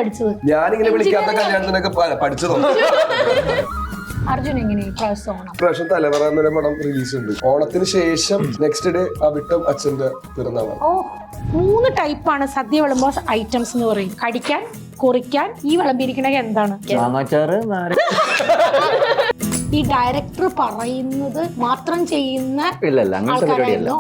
പഠിച്ചത്. ഞാനിങ്ങനെ വിളിക്കാത്ത കല്യാണത്തിനൊക്കെ പഠിച്ചതോ. അർജുൻ എങ്ങനെ ഓണം? പ്രാവശ്യം തലവറ എന്നൊരു പടം റിലീസ് ഉണ്ട്. ഓണത്തിന് ശേഷം നെക്സ്റ്റ് ഡേ അവിട്ടം അച്ഛന്റെ പിറന്നാളാണ്. 3 ടൈപ്പാണ് സദ്യ വിളമ്പോ ഐറ്റംസ് എന്ന് പറയും. കടിക്കാൻ, കുറിക്കാൻ, ഈ വിളമ്പിരിക്കണ എന്താണ്? ഈ ഡയറക്ടർ പറയുന്നത് മാത്രം ചെയ്യുന്ന ആൾക്കാരായിരുന്നു.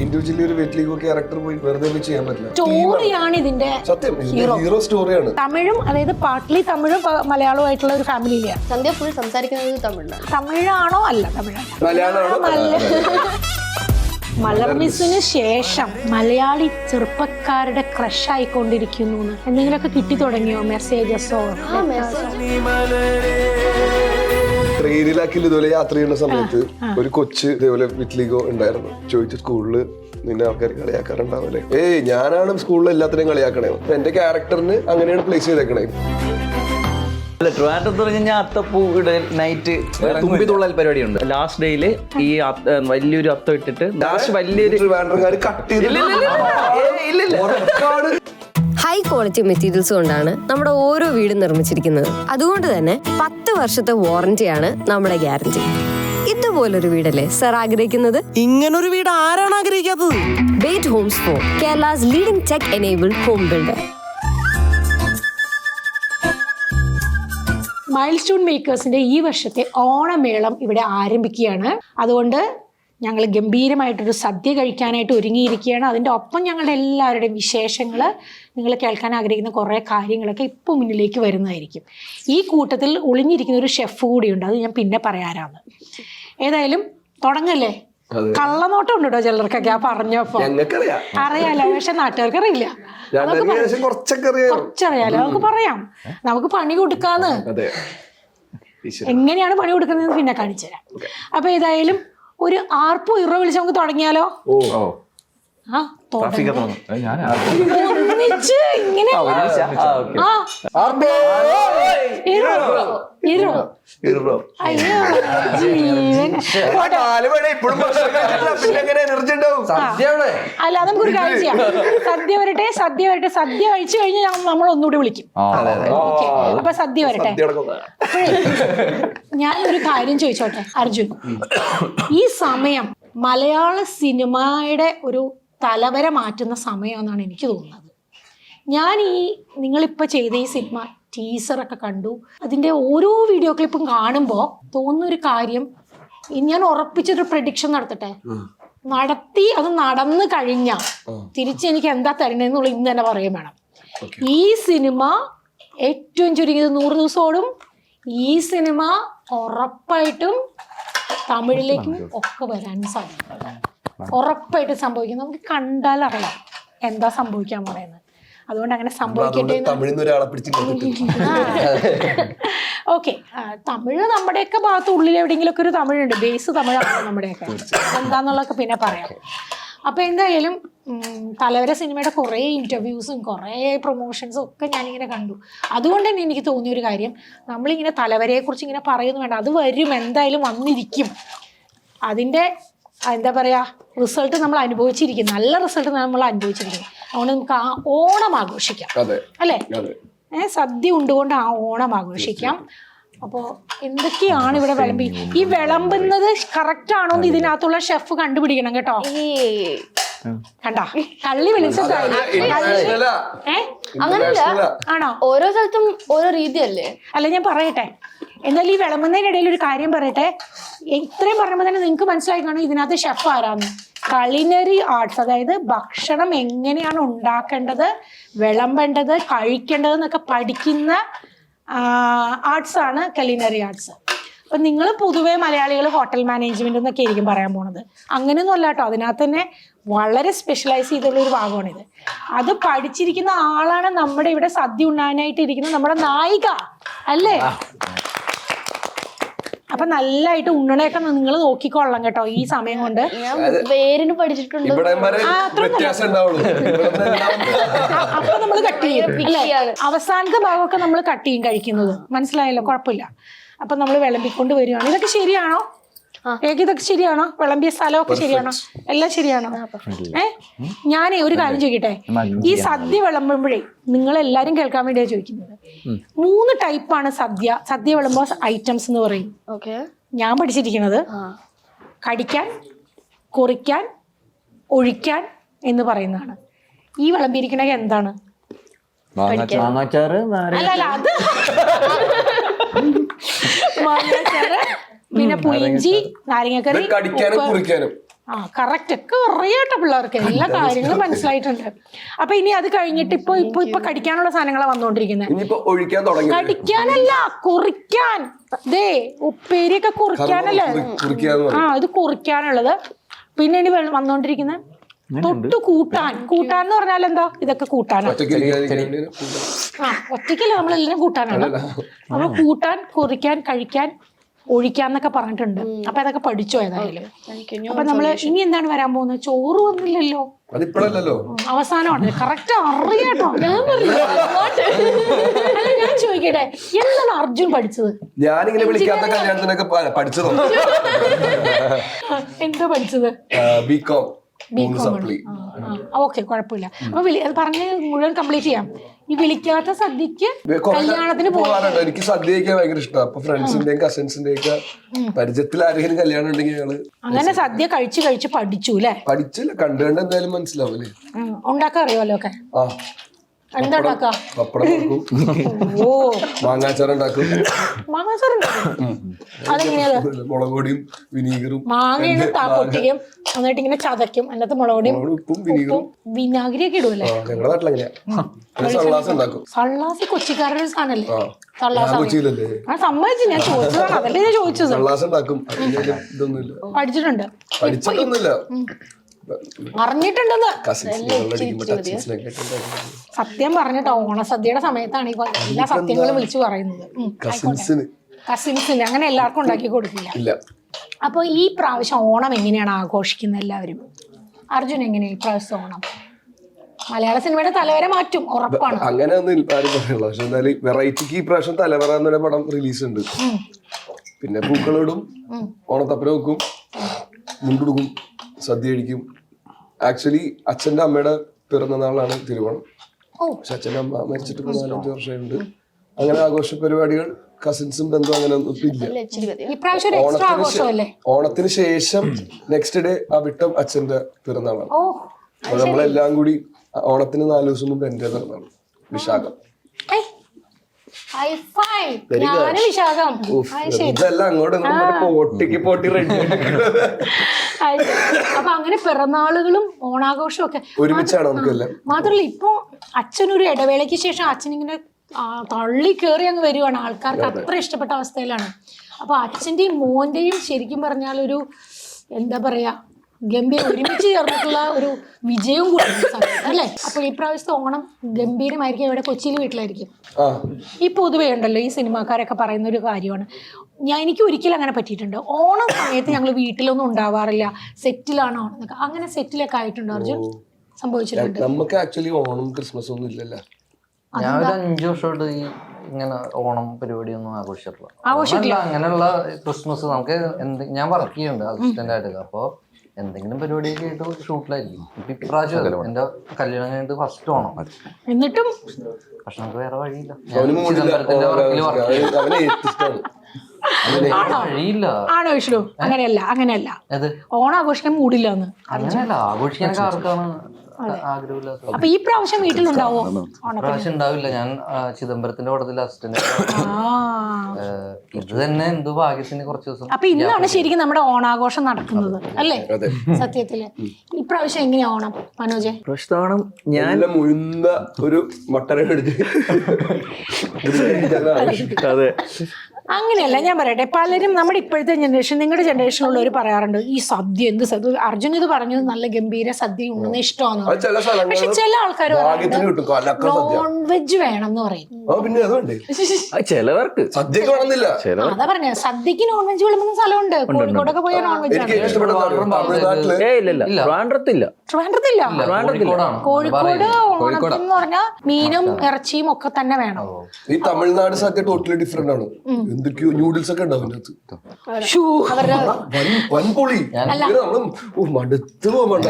ഇൻഡിവിജ്വലി ഒരു വീട്ടിലേക്ക് ക്യാരക്ടർ പോയി വെറുതെ ചെയ്യാൻ പറ്റില്ല. സ്റ്റോറിയാണ് ഇതിന്റെ സത്യം, ഹീറോ സ്റ്റോറിയാണ്. തമിഴും, അതായത് പാർട്ട്ലി തമിഴും മലയാളവും ആയിട്ടുള്ള ഒരു ഫാമിലിയിലാണ്. സന്ധ്യ ഫുൾ സംസാരിക്കുന്നത് തമിഴിലാണ്. തമിഴാണോ? അല്ല, തമിഴാണ്. മലർമിസിന് ശേഷം മലയാളി ചെറുപ്പക്കാരുടെ ക്രഷ് ആയിക്കൊണ്ടിരിക്കുന്നു. എന്തെങ്കിലുമൊക്കെ കിട്ടി തുടങ്ങിയോ? മെസ്സേജസോ? ട്രെയിനിലാക്കി ഇതുപോലെ യാത്ര ചെയ്യുന്ന സമയത്ത് ഒരു കൊച്ച് ഇതേപോലെ വിറ്റ്ലിഗോ ഉണ്ടായിരുന്നു. ചോദിച്ചു, സ്കൂളില് നിന്നെ ആൾക്കാർ കളിയാക്കാറുണ്ടാവല്ലേ? ഞാനാണ് സ്കൂളിൽ എല്ലാത്തിനെയും കളിയാക്കണേ. അപ്പൊ എന്റെ ക്യാരക്ടറിന് അങ്ങനെയാണ് പ്ലേസ് ചെയ്തേക്കണേ. ട്രിവാൻഡ്രത്ത് പറഞ്ഞ അത്തപ്പൂടെ നൈറ്റ് തുമ്പി തുള്ളൽ പരിപാടിയുണ്ട്. ലാസ്റ്റ് ഡേയില് ഈ വലിയൊരു അത്തം ഇട്ടിട്ട് ലാസ്റ്റ് വലിയൊരു ഹൈ ക്വാളിറ്റി മെറ്റീരിയൽസ് കൊണ്ടാണ് നമ്മുടെ ഓരോ വീടും നിർമ്മിച്ചിരിക്കുന്നത്. അതുകൊണ്ട് തന്നെ 10 വർഷത്തെ വാറന്റിയാണ് നമ്മുടെ ഗ്യാരണ്ടി. ഇതുപോലൊരു വീടല്ലേ സർ ആഗ്രഹിക്കുന്നത്? ഇങ്ങനൊരു വീട് ആരാണ് ആഗ്രഹിക്കാത്തത്? ബേറ്റ് homes for Kerala's leading tech enabled home builder. Milestone മേക്കേഴ്സിന്റെ ഈ വർഷത്തെ ഓണമേളം ഇവിടെ ആരംഭിക്കുകയാണ്. അതുകൊണ്ട് ഞങ്ങൾ ഗംഭീരമായിട്ടൊരു സദ്യ കഴിക്കാനായിട്ട് ഒരുങ്ങിയിരിക്കുകയാണ്. അതിൻ്റെ ഒപ്പം ഞങ്ങളുടെ എല്ലാവരുടെയും വിശേഷങ്ങൾ, നിങ്ങൾ കേൾക്കാൻ ആഗ്രഹിക്കുന്ന കുറേ കാര്യങ്ങളൊക്കെ ഇപ്പോൾ മുന്നിലേക്ക് വരുന്നതായിരിക്കും. ഈ കൂട്ടത്തിൽ ഒളിഞ്ഞിരിക്കുന്ന ഒരു ഷെഫ് കൂടിയുണ്ട്, അത് ഞാൻ പിന്നെ പറയാനാണ്. ഏതായാലും തുടങ്ങല്ലേ. കള്ളനോട്ടം ഉണ്ട് കേട്ടോ ചിലർക്കൊക്കെ ആ പറഞ്ഞപ്പോ. അറിയാലോ, പക്ഷെ നാട്ടുകാർക്ക് അറിയില്ല. കുറച്ചറിയാലോ, നമുക്ക് പറയാം. നമുക്ക് പണി കൊടുക്കാന്ന്. എങ്ങനെയാണ് പണി കൊടുക്കുന്നതെന്ന് പിന്നെ കാണിച്ചു തരാം. അപ്പൊ ഏതായാലും ഒരു ആർപ്പോ ഇറോ വിളിച്ച് നമുക്ക് തുടങ്ങിയാലോ? ഒന്നിച്ച് ഇങ്ങനെ അല്ല, നമുക്കൊരു കാര്യം ചെയ്യാം. സദ്യ വരട്ടെ. സദ്യ കഴിച്ചു കഴിഞ്ഞാൽ നമ്മൾ ഒന്നുകൂടി വിളിക്കും. അപ്പൊ സദ്യ വരട്ടെ. ഞാനൊരു കാര്യം ചോദിച്ചോട്ടെ അർജുൻ, ഈ സമയം മലയാള സിനിമയുടെ ഒരു തലവര മാറ്റുന്ന സമയമെന്നാണ് എനിക്ക് തോന്നുന്നത്. ഞാൻ നിങ്ങളിപ്പോൾ ചെയ്ത ഈ സിനിമ ടീസറൊക്കെ കണ്ടു. അതിൻ്റെ ഓരോ വീഡിയോ ക്ലിപ്പും കാണുമ്പോൾ തോന്നുന്നൊരു കാര്യം, ഞാൻ ഉറപ്പിച്ചൊരു പ്രഡിക്ഷൻ നടത്തട്ടെ. അത് നടന്നു കഴിഞ്ഞാൽ തിരിച്ചെനിക്ക് എന്താ തരണമെന്നുള്ള ഇന്ന് തന്നെ പറയും വേണം. ഈ സിനിമ ഏറ്റവും ചുരുങ്ങിയത് 100 ദിവസം ഓടും. ഈ സിനിമ ഉറപ്പായിട്ടും തമിഴിലേക്കും ഒക്കെ വരാൻ സാധിക്കും. ഉറപ്പായിട്ടും സംഭവിക്കും. നമുക്ക് കണ്ടാൽ അറിയാം എന്താ സംഭവിക്കാൻ പറയുന്നത്. അതുകൊണ്ട് അങ്ങനെ സംഭവിക്കട്ടെ. ഓക്കെ, തമിഴ് നമ്മുടെയൊക്കെ ഭാഗത്ത് ഉള്ളിൽ എവിടെയെങ്കിലും ഒക്കെ ഒരു തമിഴുണ്ട്. ബേസ് തമിഴാണ് നമ്മുടെയൊക്കെ. എന്താന്നുള്ളതൊക്കെ പിന്നെ പറയാം. അപ്പൊ എന്തായാലും തലവര സിനിമയുടെ കുറേ ഇന്റർവ്യൂസും കുറേ പ്രൊമോഷൻസും ഒക്കെ ഞാനിങ്ങനെ കണ്ടു. അതുകൊണ്ട് തന്നെ എനിക്ക് തോന്നിയൊരു കാര്യം, നമ്മളിങ്ങനെ തലവരയെ കുറിച്ച് ഇങ്ങനെ പറയുന്നു വേണ്ട, അത് വരും, എന്തായാലും വന്നിരിക്കും. അതിൻ്റെ എന്താ പറയാ, റിസൾട്ട് നമ്മൾ അനുഭവിച്ചിരിക്കും. നല്ല റിസൾട്ട് നമ്മൾ അനുഭവിച്ചിരിക്കും. അതുകൊണ്ട് നമുക്ക് ആ ഓണം ആഘോഷിക്കാം, അല്ലേ? സദ്യ ഉണ്ടുകൊണ്ട് ആ ഓണം ആഘോഷിക്കാം. അപ്പോൾ എന്തൊക്കെയാണ് ഇവിടെ വിളമ്പി? ഈ വിളമ്പുന്നത് കറക്റ്റ് ആണോ എന്ന് ഇതിനകത്തുള്ള ഷെഫ് കണ്ടുപിടിക്കണം കേട്ടോ. കണ്ടാ കള്ളി അങ്ങനല്ല, ആണോ? ഓരോ സ്ഥലത്തും ഓരോ രീതിയല്ലേ. അല്ല, ഞാൻ പറയട്ടെ. എന്നാൽ ഈ വിളമ്പുന്നതിനിടയിൽ ഒരു കാര്യം പറയട്ടെ. ഇത്രയും പറയുമ്പോൾ തന്നെ നിങ്ങൾക്ക് മനസ്സിലായി കാണും ഇതിനകത്ത് ഷെഫ് ആരാന്ന്. കള്ളിനറി ആർട്സ്, അതായത് ഭക്ഷണം എങ്ങനെയാണ് ഉണ്ടാക്കേണ്ടത്, വിളമ്പേണ്ടത്, കഴിക്കേണ്ടത് എന്നൊക്കെ പഠിക്കുന്ന ആർട്സാണ് കള്ളിനറി ആർട്സ്. അപ്പം നിങ്ങൾ പൊതുവെ മലയാളികൾ ഹോട്ടൽ മാനേജ്മെന്റ് എന്നൊക്കെ ആയിരിക്കും പറയാൻ പോണത്. അങ്ങനെയൊന്നും അല്ല കേട്ടോ. അതിനകത്ത് തന്നെ വളരെ സ്പെഷ്യലൈസ് ചെയ്തുള്ള ഒരു ഭാഗമാണിത്. അത് പഠിച്ചിരിക്കുന്ന ആളാണ് നമ്മുടെ ഇവിടെ സദ്യ ഉണ്ടാകാനായിട്ട് ഇരിക്കുന്ന നമ്മുടെ നായിക, അല്ലേ? അപ്പൊ നല്ലതായിട്ട് ഉണ്ണണയൊക്കെ നിങ്ങൾ നോക്കിക്കൊള്ളാം കേട്ടോ ഈ സമയം കൊണ്ട്. പേരിന് പഠിച്ചിട്ടുണ്ട്. അപ്പൊ നമ്മൾ കട്ട് ചെയ്യും, അവസാനത്തെ ഭാഗമൊക്കെ നമ്മൾ കട്ട് ചെയ്യും കഴിക്കുന്നത്. മനസ്സിലായല്ലോ? കുഴപ്പമില്ല. അപ്പൊ നമ്മൾ വിളമ്പിക്കൊണ്ട് വരുവാണ്. ഇതൊക്കെ ശരിയാണോ? രേഖ ഇതൊക്കെ ശരിയാണോ? വിളമ്പിയ സ്ഥലമൊക്കെ ശരിയാണോ? എല്ലാം ശരിയാണോ? ഞാനേ ഒരു കാര്യം ചോദിക്കട്ടെ, ഈ സദ്യ വിളമ്പുമ്പോഴേ നിങ്ങളെല്ലാരും കേൾക്കാൻ വേണ്ടിയാണ് ചോദിക്കുന്നത്. 3 ടൈപ്പാണ് സദ്യ വിളമ്പോ ഐറ്റംസ് എന്ന് പറയും. ഞാൻ പഠിച്ചിരിക്കുന്നത് കടിക്കാൻ, കുറിക്കാൻ, ഒഴിക്കാൻ എന്ന് പറയുന്നതാണ്. ഈ വിളമ്പിയിരിക്കണ എന്താണ്? മാങ്ങാച്ചാറ്, അല്ല അത് മാങ്ങാച്ചാറ്, പിന്നെ പുളിഞ്ചി, നാരങ്ങക്കറി, കടിക്കാനും കുറിക്കാനും. കറക്റ്റ് ഒക്കെ അറിയാട്ടോ പിള്ളേർക്ക്, എല്ലാ കാര്യങ്ങളും മനസ്സിലായിട്ടുണ്ട്. അപ്പൊ ഇനി അത് കഴിഞ്ഞിട്ട് ഇപ്പൊ കടിക്കാനുള്ള സാധനങ്ങളാണ് വന്നുകൊണ്ടിരിക്കുന്നത്. ഇനിയിപ്പോ ഒഴിക്കാൻ തുടങ്ങി. കടിക്കാനല്ല, കുറിക്കാൻ. ദേ ഉപ്പേരിയൊക്കെ കുറിക്കാനല്ലേ? ഇത് കുറിക്കാനുള്ളത്. പിന്നെ ഇനി വന്നോണ്ടിരിക്കുന്നത് തൊട്ട് കൂട്ടാൻ എന്ന് പറഞ്ഞാൽ എന്താ? ഇതൊക്കെ കൂട്ടാനാണ്. ഒറ്റയ്ക്കല്ല, നമ്മളെല്ലാം കൂട്ടാനാണ്. നമ്മൾ കൂട്ടാൻ, കുറിക്കാൻ, കഴിക്കാൻ, ഒഴിക്കാന്നൊക്കെ പറഞ്ഞിട്ടുണ്ട്. അപ്പൊ അതൊക്കെ പഠിച്ചോ ഏതായാലും. അപ്പൊ നമ്മള് ഇനി എന്താണ് വരാൻ പോകുന്നത്? ചോറ് വന്നില്ലല്ലോ, അതിപ്പോഴല്ലോ, അവസാനമാണ്. കറക്റ്റ് അറിയാട്ടോ. ഞാൻ അല്ല, ഞാൻ ചോദിക്കട്ടെ, എന്താണ് അർജുൻ പഠിച്ചത്? ഞാനിങ്ങനെ വിളിക്കാത്ത കല്യാണത്തിനൊക്കെ പഠിച്ചതോ? എന്താ പഠിച്ചത്? ബികോം. ഓക്കെ, കുഴപ്പമില്ല. അപ്പൊ അത് പറഞ്ഞ് മുഴുവൻ കംപ്ലീറ്റ് ചെയ്യാം. ഈ വിളിക്കാത്ത സദ്യക്ക് കല്യാണത്തിന് പോകാറുണ്ട്. എനിക്ക് സദ്യ കഴിക്കാൻ ഭയങ്കര ഇഷ്ടമാണ്. അപ്പൊ ഫ്രണ്ട്സിന്റെയും കസിൻസിന്റെയും ഒക്കെ പരിചയത്തിൽ ആരെങ്കിലും കല്യാണം ഉണ്ടെങ്കിൽ ഞങ്ങള് അങ്ങനെ സദ്യ കഴിച്ച് പഠിച്ചു അല്ലേ? പഠിച്ചില്ല, കണ്ടു എന്തായാലും മനസ്സിലാവൂലേ. ഉണ്ടാക്കാൻ അറിയാമല്ലോ ഒക്കെ. എന്താ ഉണ്ടാക്കാം? പപ്പടം വെക്കും, മാങ്ങാച്ചാറ് ഉണ്ടാക്കും. മാങ്ങാച്ചാറ് അതെങ്ങനെയാ? മുളക് പൊടിയും വിനീഗറും. മാങ്ങയാണ് പൊട്ടിക്കും, എന്നിട്ട് ഇങ്ങനെ ചതയ്ക്കും, അതിനകത്ത് മുളക് പൊടിയും ഉപ്പും വിനീഗറും വിനാഗിരിയൊക്കെ ഇടുമല്ലേ? ഞങ്ങളുടെ നാട്ടിലെങ്ങനെയാ സള്ളാസ് ഉണ്ടാക്കും. സള്ളാസ് കൊച്ചിക്കാരുടെ ഒരു സാധനല്ലേ? കൊച്ചിയിലല്ലേ? സമ്മതിച്ചു, ഞാൻ ചോദിച്ചതാണ്. അതല്ലേ ഞാൻ ചോദിച്ചത്. സള്ളാസ് ഉണ്ടാക്കും. ഇതൊന്നുമില്ല, പഠിച്ചിട്ടുണ്ട്. പഠിച്ചിട്ടൊന്നുമില്ല, അറിഞ്ഞിട്ടുണ്ടെന്ന്. സത്യം പറഞ്ഞിട്ടോ, ഓണസദ്യയുടെ സമയത്താണ് ഈ എല്ലാ സത്യങ്ങളും വിളിച്ചു പറയുന്നത്. കസിൻസിന് അങ്ങനെ എല്ലാവർക്കും ഉണ്ടാക്കി കൊടുക്കില്ല. അപ്പൊ ഈ പ്രാവശ്യം ഓണം എങ്ങനെയാണ് ആഘോഷിക്കുന്നത് എല്ലാവരും? അർജുൻ എങ്ങനെയാ ഈ പ്രാവശ്യം ഓണം? മലയാള സിനിമയുടെ തലവരെ മാറ്റും, ഉറപ്പാണ്. അങ്ങനെ ഒന്നും ആരും പറയുള്ളൂ. പക്ഷെ എന്തായാലും വെറൈറ്റിക്ക് ഈ പ്രാവശ്യം തലവറ എന്നൊരു പടം റിലീസ് ഉണ്ട്. പിന്നെ പൂക്കളിടും, ഓണത്തപ്പന വെക്കും, മുണ്ടുടുക്കും, സദ്യ കഴിക്കും. ആക്ച്വലി അച്ഛന്റെ അമ്മയുടെ പിറന്നനാളാണ് തിരുവോണം. പക്ഷെ അച്ഛൻ്റെ അമ്മ മരിച്ചിട്ട് 4-5 വർഷമുണ്ട്. അങ്ങനെ ആഘോഷ പരിപാടികൾ കസിൻസും ബന്ധുവും അങ്ങനെ ഒന്നും ഇല്ല. ഓണത്തിന് ശേഷം നെക്സ്റ്റ് ഡേ അവിട്ടം അച്ഛന്റെ പിറന്നാളാണ്. അപ്പൊ നമ്മളെല്ലാം കൂടി ഓണത്തിന് 4 ദിവസം മുമ്പ് എന്റെ പിറന്നാണ്, വിശാഖം. ഇതെല്ലാം അങ്ങോട്ട് പോട്ടി റെഡി. അപ്പൊ അങ്ങനെ പിറന്നാളുകളും ഓണാഘോഷവും ഒക്കെ ഒരുമിച്ചാണ് നമുക്കെല്ലാം. മാത്രമല്ല ഇപ്പൊ അച്ഛനൊരു ഇടവേളയ്ക്ക് ശേഷം അച്ഛനിങ്ങനെ തള്ളി കയറി അങ്ങ് വരുവാണ്. ആൾക്കാർക്ക് അത്ര ഇഷ്ടപ്പെട്ട അവസ്ഥയിലാണ്. അപ്പൊ അച്ഛന്റെയും മോന്റെയും ശരിക്കും പറഞ്ഞാൽ ഒരു എന്താ പറയാ ഗംഭീരം ഒരുമിച്ച് ചേർന്നിട്ടുള്ള ഒരു വിജയവും കൂടി അല്ലേ? അപ്പൊ ഈ പ്രാവശ്യത്തെ ഓണം ഗംഭീരമായിരിക്കും. ഇവിടെ കൊച്ചിയിൽ വീട്ടിലായിരിക്കും. ഈ പൊതുവേ ഉണ്ടല്ലോ ഈ സിനിമാക്കാരൊക്കെ പറയുന്ന ഒരു കാര്യമാണ്. എനിക്ക് ഒരിക്കലും അങ്ങനെ പറ്റിയിട്ടുണ്ട്. ഓണം സമയത്ത് ഞങ്ങൾ വീട്ടിലൊന്നും ഉണ്ടാവാറില്ല, സെറ്റിലാണ് ഓണം എന്നൊക്കെ. അങ്ങനെ സെറ്റിലൊക്കെ ആയിട്ടുണ്ടോ അർജുൻ? സംഭവിച്ചിട്ടുണ്ട്. നമുക്ക് ആക്ച്വലി ഓണം ക്രിസ്മസ് ഒന്നും ഇല്ലല്ലോ. ഞാൻ ഒരു 5 വർഷമായിട്ട് ഈ ഇങ്ങനെ ഓണം പരിപാടിയൊന്നും ആഘോഷിച്ചിട്ടില്ല. അങ്ങനെയുള്ള ക്രിസ്മസ് നമുക്ക് ഞാൻ വർക്ക് ചെയ്യുന്നുണ്ട് അസിസ്റ്റന്റ് ആയിട്ട്. അപ്പൊ എന്തെങ്കിലും പരിപാടിയൊക്കെ ആയിട്ട് ഷൂട്ടിലായിരിക്കും. ഇപ്രാവശ്യം എന്റെ കല്യാണം കഴിഞ്ഞിട്ട് ഫസ്റ്റ് ഓണം. എന്നിട്ടും പക്ഷെ നമുക്ക് വേറെ വഴിയില്ല. ആണോ വിഷ്ണു? അങ്ങനെയല്ല ഓണം ആഘോഷിക്കാൻ മൂടില്ലാന്ന്. അങ്ങനെയല്ല, ആഘോഷിക്കാനൊക്കെ ആർക്കാണ് ആഗ്രഹമില്ലാത്ത. അപ്പൊ ഈ പ്രാവശ്യം വീട്ടിലുണ്ടാവോ? പ്രാവശ്യം ഉണ്ടാവില്ല. ഞാൻ ചിദംബരത്തിന്റെ പടത്തിൽ അസിസ്റ്റന്റ്. ഇത് തന്നെ എന്തോ ഭാഗ്യത്തിന് കുറച്ച് ദിവസം. അപ്പൊ ഇന്നാണ് ശരിക്കും നമ്മുടെ ഓണാഘോഷം നടക്കുന്നത് അല്ലേ? സത്യത്തില് ഈ പ്രാവശ്യം എങ്ങനെയാ ഓണം മനോജെ? ഓണം ഞാൻ മുഴുന്ന ഒരു മട്ടനെ അതെ. അങ്ങനെയല്ല, ഞാൻ പറയട്ടെ, പലരും നമ്മുടെ ഇപ്പോഴത്തെ ജനറേഷൻ, നിങ്ങളുടെ ജനറേഷനുള്ളവർ പറയാറുണ്ട് ഈ സദ്യ എന്ത് സദ്യ. അർജുൻ ഇത് പറഞ്ഞത് നല്ല ഗംഭീര സദ്യ ഉണ്ടെന്ന് ഇഷ്ടമാണ്. പക്ഷെ ചില ആൾക്കാർ നോൺ വെജ് വേണം എന്ന് പറയും. ചിലവർക്ക് സദ്യക്ക് വേണമെന്നില്ല. അതാ പറഞ്ഞ സദ്യക്ക് നോൺ വെജ് വിളമ്പുന്ന സ്ഥലമുണ്ട്. കോഴിക്കോടൊക്കെ പോയാൽ നോൺ വെജ് ആണ്. കോഴിക്കോട് ഓണത്തിന് പറഞ്ഞാൽ മീനും ഇറച്ചിയും ഒക്കെ തന്നെ വേണം. ഈ തമിഴ്നാട് സദ്യ ടോട്ടലി ഡിഫറെന്റ് ആണ്. എന്തൊക്കെയോ ന്യൂഡിൽസ് ഒക്കെ ഉണ്ടാവും അതിനകത്ത്. ഷൂ വൻപൊളി നമ്മള് മടുത്ത് പോകാൻ.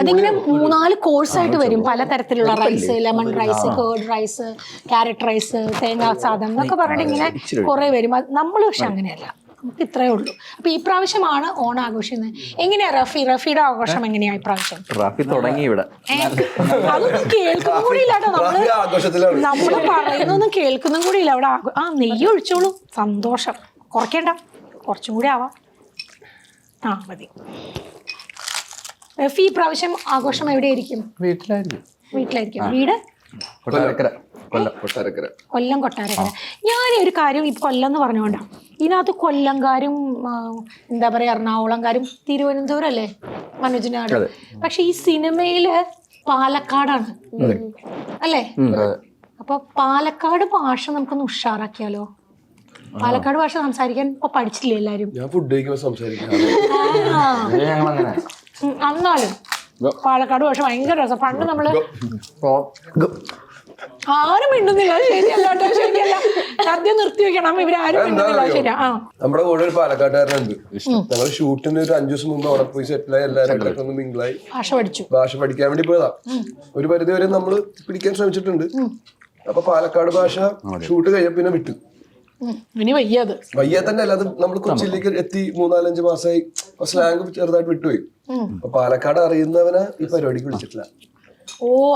അതിങ്ങനെ 3-4 കോഴ്സായിട്ട് വരും, പലതരത്തിലുള്ള rice, lemon rice, curd rice, carrot rice, തേങ്ങാ സാദം എന്നൊക്കെ പറഞ്ഞിട്ട് ഇങ്ങനെ കുറെ വരും. നമ്മൾ പക്ഷെ അങ്ങനെയല്ല, നമുക്ക് ഇത്രയേ ഉള്ളൂ. അപ്പൊ ഈ പ്രാവശ്യമാണ് ഓണം ആഘോഷിക്കുന്നത്. എങ്ങനെയാ റഫിയുടെ ആഘോഷം എങ്ങനെയാ ഇപ്രാവശ്യം? റഫി തുടങ്ങി ഇവിടെ. അതൊന്നും കേൾക്കുന്ന കൂടി ഇല്ലാട്ടോ, നമ്മള് പറയുന്നൊന്നും കേൾക്കുന്ന കൂടി ഇല്ല അവിടെ. നെയ്യ് ഒഴിച്ചോളൂ, സന്തോഷം. കുറയ്ക്കണ്ട, കുറച്ചും കൂടി ആവാം. മതി. റഫി ഈ പ്രാവശ്യം ആഘോഷം എവിടെയായിരിക്കും? വീട്ടിലായിരിക്കും. വീട് കൊല്ലം കൊട്ടാരക്കര. ഞാൻ ഒരു കാര്യം ഇപ്പൊ കൊല്ലം എന്ന് പറഞ്ഞുകൊണ്ടാണ്, ഇതിനകത്ത് കൊല്ലംകാരും എന്താ പറയാ എറണാകുളംകാരും തിരുവനന്തപുരം അല്ലേ മനോജിനാട്, പക്ഷെ ഈ സിനിമയില് പാലക്കാടാണ് അല്ലേ? അപ്പൊ പാലക്കാട് ഭാഷ നമുക്കൊന്ന് ഉഷാറാക്കിയാലോ? പാലക്കാട് ഭാഷ സംസാരിക്കാൻ ഇപ്പൊ പഠിച്ചില്ലേ എല്ലാരും? ഞാൻ ഫുഡ് കഴിക്കുമ്പോ സംസാരിക്കാം. എന്നാലും പാലക്കാട് ഭാഷ ഭയങ്കര രസം. പണ്ട് നമ്മള് ആരും മിണ്ടുന്നില്ല, ശരിയല്ല കേട്ടോ, ശരിയല്ല. സദ്യ നിർത്തി വെക്കണം, ഇവരാരും മിണ്ടുന്നില്ല. ശരിയാ. നമ്മുടെ കൂടെ ഒരു പാലക്കാട്ടുകാരനുണ്ട്. ഞങ്ങൾ ഷൂട്ടിന് ഒരു 5 ദിവസം മുമ്പ് അവിടെ പോയി സെറ്റിലായി, എല്ലാവരും ഒന്ന് മിംഗിളായി ഭാഷ പഠിക്കാൻ വേണ്ടി പോയതാ. ഒരു പരിധി വരെ നമ്മള് പിടിക്കാൻ ശ്രമിച്ചിട്ടുണ്ട്. അപ്പൊ പാലക്കാട് ഭാഷ ഷൂട്ട് കഴിഞ്ഞ പിന്നെ വിട്ടു. ഇനി വയ്യ തന്നെ അല്ല, അത് നമ്മൾ കൊച്ചിയിലേക്ക് എത്തി 3-4-5 മാസമായി. സ്ലാങ് ചെറുതായിട്ട് വിട്ടുപോയി. അപ്പൊ പാലക്കാട് അറിയുന്നവനെ ഈ പരിപാടിക്ക് വിളിച്ചിട്ടില്ല.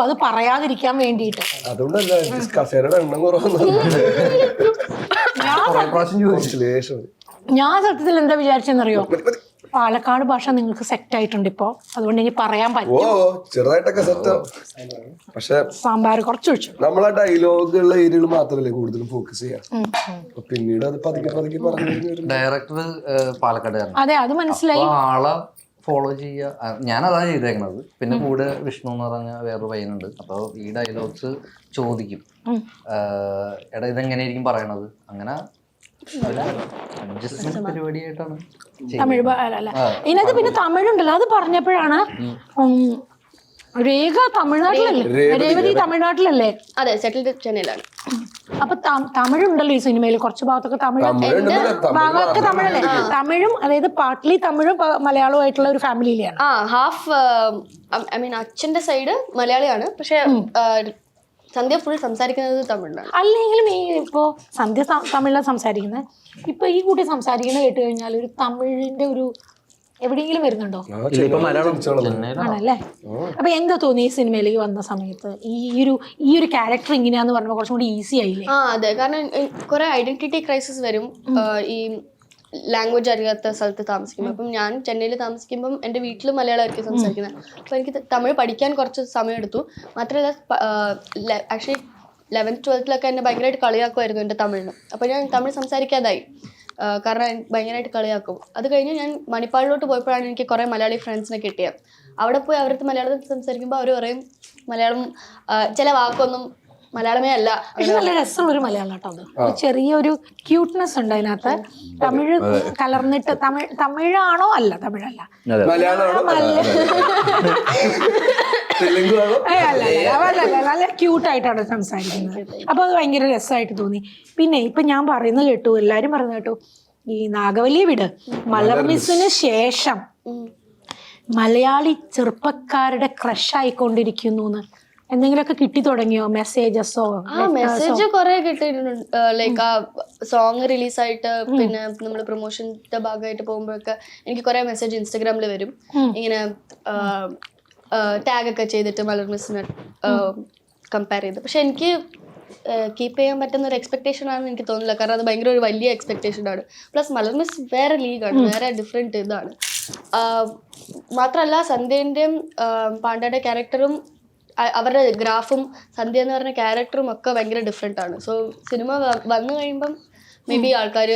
അത് പറയാതിരിക്കാൻ വേണ്ടിട്ട്. അതുകൊണ്ടല്ല, കസേരയുടെ എണ്ണം കുറവൊന്നും. ഞാൻ സത്യത്തിൽ എന്താ വിചാരിച്ചെന്നറിയോ, പാലക്കാട് ഭാഷ നിങ്ങൾക്ക് സെറ്റ് ആയിട്ടുണ്ട് ഇപ്പൊ, അതുകൊണ്ട് ഇനി പറയാൻ പറ്റും. ചെറുതായിട്ടൊക്കെ സെറ്റ്. പക്ഷെ സാമ്പാർ കുറച്ച് ഒഴിച്ചു. നമ്മളാ ഡയലോഗുള്ള ഏരിയകൾ മാത്രല്ലേ കൂടുതലും ഫോക്കസ് ചെയ്യാം. പിന്നീട് അത് പതുക്കെ പറഞ്ഞു. ഡയറക്ടർ പാലക്കാടുകാരൻ. അതെ, അത് മനസ്സിലായി. ആളെ ഫോളോ ചെയ്യുക, ഞാനതാ ചെയ്തേക്കണത്. പിന്നെ കൂടെ വിഷ്ണു എന്ന് പറഞ്ഞ വേറൊരു പയ്യനുണ്ട്. അപ്പോൾ ഈ ഡയലോഗ്സ് ചോദിക്കും, എടാ ഇതെങ്ങനെയായിരിക്കും പറയണത്, അങ്ങനെ പരിപാടിയായിട്ടാണ്. തമിഴ് അല്ല ഇതിനകത്ത് പിന്നെ തമിഴുണ്ടല്ലോ, അത് പറഞ്ഞപ്പോഴാണ് രേഖ തമിഴ്നാട്ടിലല്ലേ? രേവതി തമിഴ്നാട്ടിലല്ലേ? അതെ, സെറ്റിൽഡ് ചെന്നൈയിലാണ്. അപ്പൊ തമിഴുണ്ടല്ലോ ഈ സിനിമയിൽ, കുറച്ച് ഭാഗത്തൊക്കെ ഭാഗമൊക്കെ തമിഴല്ലേ? തമിഴും, അതായത് പാർട്ട്ലി തമിഴും മലയാളവുമായിട്ടുള്ള ഒരു ഫാമിലിയിലാണ്. ഹാഫ് ഐ മീൻ അച്ഛന്റെ സൈഡ് മലയാളിയാണ്, പക്ഷെ സന്ധ്യ ഫുൾ സംസാരിക്കുന്നത് തമിഴിലാണ്. അല്ലെങ്കിലും ഈ ഇപ്പോ സന്ധ്യ തമിഴിലാണ് സംസാരിക്കുന്നത്. ഇപ്പൊ ഈ കുട്ടി സംസാരിക്കുന്നത് കേട്ട് കഴിഞ്ഞാൽ ഒരു തമിഴിന്റെ ഒരു എവിടെയെങ്കിലും വരുന്നുണ്ടോ? ആണല്ലേ? അപ്പൊ എന്താ തോന്നി ഈ സിനിമയിലേക്ക് വന്ന സമയത്ത് ഈ ഒരു ക്യാരക്ടർ ഇങ്ങനെയാന്ന് പറഞ്ഞപ്പോൾ കുറച്ചും കൂടി ഈസി ആയില്ലേ? അതെ, കാരണം കുറെ ഐഡന്റിറ്റി ക്രൈസിസ് വരും ഈ ലാംഗ്വേജ് അറിയാത്ത സ്ഥലത്ത് താമസിക്കുമ്പോൾ. അപ്പം ഞാൻ ചെന്നൈയിൽ താമസിക്കുമ്പം എൻ്റെ വീട്ടിൽ മലയാളമായിരിക്കും സംസാരിക്കുന്നത്. അപ്പോൾ എനിക്ക് തമിഴ് പഠിക്കാൻ കുറച്ച് സമയം എടുത്തു. മാത്രമല്ല ആക്ച്വലി 11th 12th എന്നെ ഭയങ്കരമായിട്ട് കളിയാക്കുമായിരുന്നു എൻ്റെ തമിഴിന്. അപ്പോൾ ഞാൻ തമിഴ് സംസാരിക്കാതായി, കാരണം ഭയങ്കരമായിട്ട് കളിയാക്കും. അത് കഴിഞ്ഞ് ഞാൻ മണിപ്പാളിലോട്ട് പോയപ്പോഴാണ് എനിക്ക് കുറേ മലയാളി ഫ്രണ്ട്സിനെ കിട്ടിയത്. അവിടെ പോയി അവർക്ക് മലയാളത്തിൽ സംസാരിക്കുമ്പോൾ അവർ പറയും മലയാളം ചില വാക്കൊന്നും മലയാളമേ അല്ല. പക്ഷെ നല്ല രസമുള്ളൊരു മലയാളം കേട്ടോ. അത് ചെറിയൊരു ക്യൂട്ട്നെസ് ഉണ്ട് അതിനകത്ത്. തമിഴ് കലർന്നിട്ട് തമിഴാണോ? അല്ല, തമിഴല്ല, നല്ല ക്യൂട്ടായിട്ടാണ് സംസാരിക്കുന്നത്. അപ്പൊ അത് ഭയങ്കര രസമായിട്ട് തോന്നി. പിന്നെ ഇപ്പൊ ഞാൻ പറയുന്നത് കേട്ടു, എല്ലാരും പറയുന്നത് കേട്ടു, ഈ നാഗവല്ലിയെ വിട്, മലർമിസിന് ശേഷം മലയാളി ചെറുപ്പക്കാരുടെ ക്രഷ് ആയിക്കൊണ്ടിരിക്കുന്നു. എന്തെങ്കിലുമൊക്കെ കിട്ടി തുടങ്ങിയോ? മെസ്സേജസോ? മെസ്സേജ് കുറെ കിട്ടിയിട്ടുണ്ട്. ലൈക്ക് ആ സോങ് റിലീസായിട്ട് പിന്നെ നമ്മൾ പ്രൊമോഷന്റെ ഭാഗമായിട്ട് പോകുമ്പോഴൊക്കെ എനിക്ക് കുറെ മെസ്സേജ് ഇൻസ്റ്റാഗ്രാമിൽ വരും, ഇങ്ങനെ ടാഗ് ഒക്കെ ചെയ്തിട്ട് മലർ മിസ്സിനെ കമ്പയർ ചെയ്ത്. പക്ഷെ എനിക്ക് കീപ്പ് ചെയ്യാൻ പറ്റുന്ന ഒരു എക്സ്പെക്ടേഷൻ ആണെന്ന് എനിക്ക് തോന്നില്ല, കാരണം അത് ഭയങ്കര ഒരു വലിയ എക്സ്പെക്ടേഷൻ ആണ്. പ്ലസ് മലർ മിസ് വേറെ ലീഗാണ്, വേറെ ഡിഫറെൻറ്റ് ഇതാണ്. മാത്രമല്ല സന്ധ്യൻ്റെയും പാണ്ഡയുടെ ക്യാരക്ടറും അവരുടെ ഗ്രാഫും സന്ധ്യ എന്ന് പറഞ്ഞ ക്യാരക്ടറും ഒക്കെ ഭയങ്കര ഡിഫറെൻ്റ് ആണ്. സോ സിനിമ വന്നു കഴിയുമ്പം മേ ബി ആൾക്കാർ